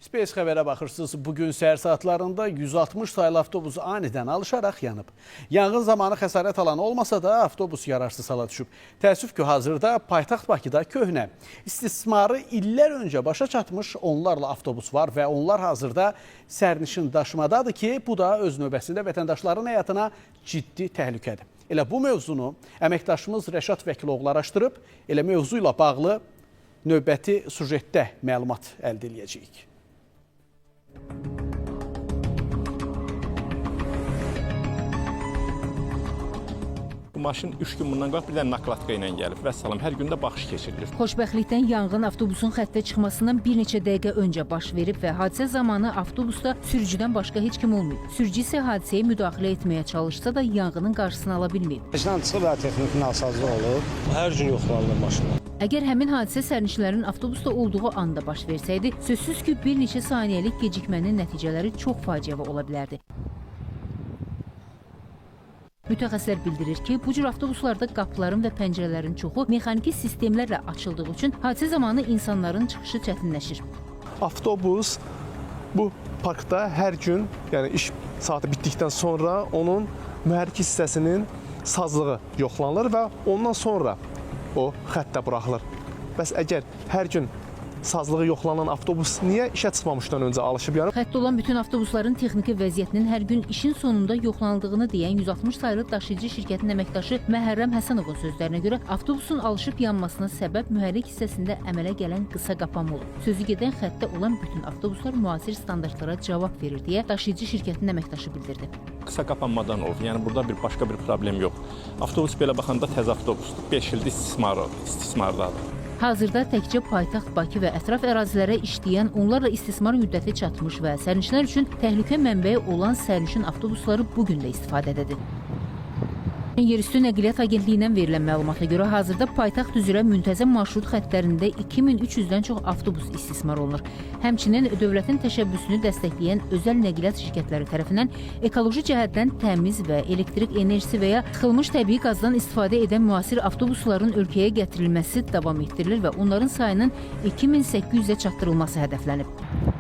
Space xəbərə baxırsınız. Bugün səhər saatlarında 160 saylı avtobus anidən alışaraq yanıb. Yanğın zamanı xəsarət alan olmasa da avtobus yararsız hala düşüb. Təəssüf ki, hazırda paytaxt Bakıda köhnə, istismarı illər öncə başa çatmış onlarla avtobus var və onlar hazırda sərnişin daşımadadır ki, bu da öz növbəsində vətəndaşların həyatına ciddi təhlükədir. Elə bu mövzunu əməkdaşımız Rəşad Vəkiloğlu araşdırıb, elə mövzu ilə bağlı növbəti sujetdə məlumat əldə edəcəyik. Bu maşın 3 gün bundan qabaq bir dənə nakladka ilə gəlib və salam hər gün də baxış keçirilir. Xoşbəxtlikdən yanğın avtobusun xəttə çıxmasından bir neçə dəqiqə öncə baş verib və hadisə zamanı avtobusda sürücüdən başqa heç kim olmayıb. Sürücü isə hadisəyə müdaxilə etməyə çalışsa da yanğının qarşısını ala bilməyib. Maşından çıxıb texnik nasazlıq olub. Hər gün yoxlanılır maşınlar. Əgər həmin hadisə sərnişinlərin avtobusda olduğu anda baş versəydi, sözsüz ki, bir neçə saniyəlik gecikmənin nəticələri çox faciəvi ola bilərdi. Mütəxəssislər bildirir ki, bu cür avtobuslarda qapıların və pəncərələrin çoxu mexaniki sistemlərlə açıldığı üçün hadisə zamanı insanların çıxışı çətinləşir. Avtobus bu parkda hər gün, yəni iş saatı bitdikdən sonra onun mühərrik hissəsinin sazlığı yoxlanılır və ondan sonra o xəttə buraxılır. Bəs əgər hər gün sazlığı yoxlanan avtobus niyə işə çıxmamışdan öncə alışıb yanıb? Xəttdə olan bütün avtobusların texniki vəziyyətinin hər gün işin sonunda yoxlanıldığını deyən 160 saylı daşıyıcı şirkətin əməkdaşı Məhərrəm Həsənovun sözlərinə görə avtobusun alışıb yanmasına səbəb mühərrik hissəsində əmələ gələn qısa qapanma olub. Sözü gedən xəttdə olan bütün avtobuslar müasir standartlara cavab verir deyə daşıyıcı şirkətin əməkdaşı bildirdi. Qısa qapanmadan olub. Yəni burada başqa bir problem yox. Avtobus belə baxanda təzə avtobusdur. 5 ildir istismardadır. Hazırda təkcə paytaxt Bakı və ətraf ərazilərə işləyən, onlarla istismar müddəti çatmış və sərnişinlər üçün təhlükə mənbəyi olan sərnişin avtobusları bugün də istifadədədir. Yerüstü Nəqliyyat Agentliyindən verilən məlumata görə hazırda paytaxt üzrə müntəzəm marşrut xəttlərində 2300-dən çox avtobus istismar olunur. Həmçinin dövlətin təşəbbüsünü dəstəkləyən özəl nəqliyyat şirkətləri tərəfindən ekoloji cəhətdən təmiz və elektrik enerjisi və ya sıxılmış təbii qazdan istifadə edən müasir avtobusların ölkəyə gətirilməsi davam etdirilir və onların sayının 2800-ə çatdırılması hədəflənib.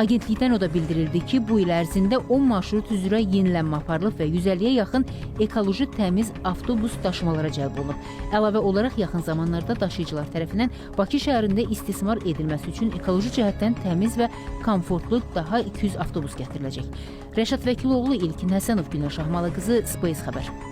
Agentlikdən o da bildirildi ki, bu il ərzində 10 marşrut üzrə yenilənmə aparılıb və 150-yə yaxın ekoloji təmiz avtobus daşımalara cəlb olunub. Əlavə olaraq yaxın zamanlarda daşıyıcılar tərəfindən Bakı şəhərində istismar edilməsi üçün ekoloji cəhətdən təmiz və komfortlu daha 200 avtobus gətiriləcək. Rəşad Vəkiloğlu, İlkin Həsənov, Günəş Ahmalı qızı, Space xəbər.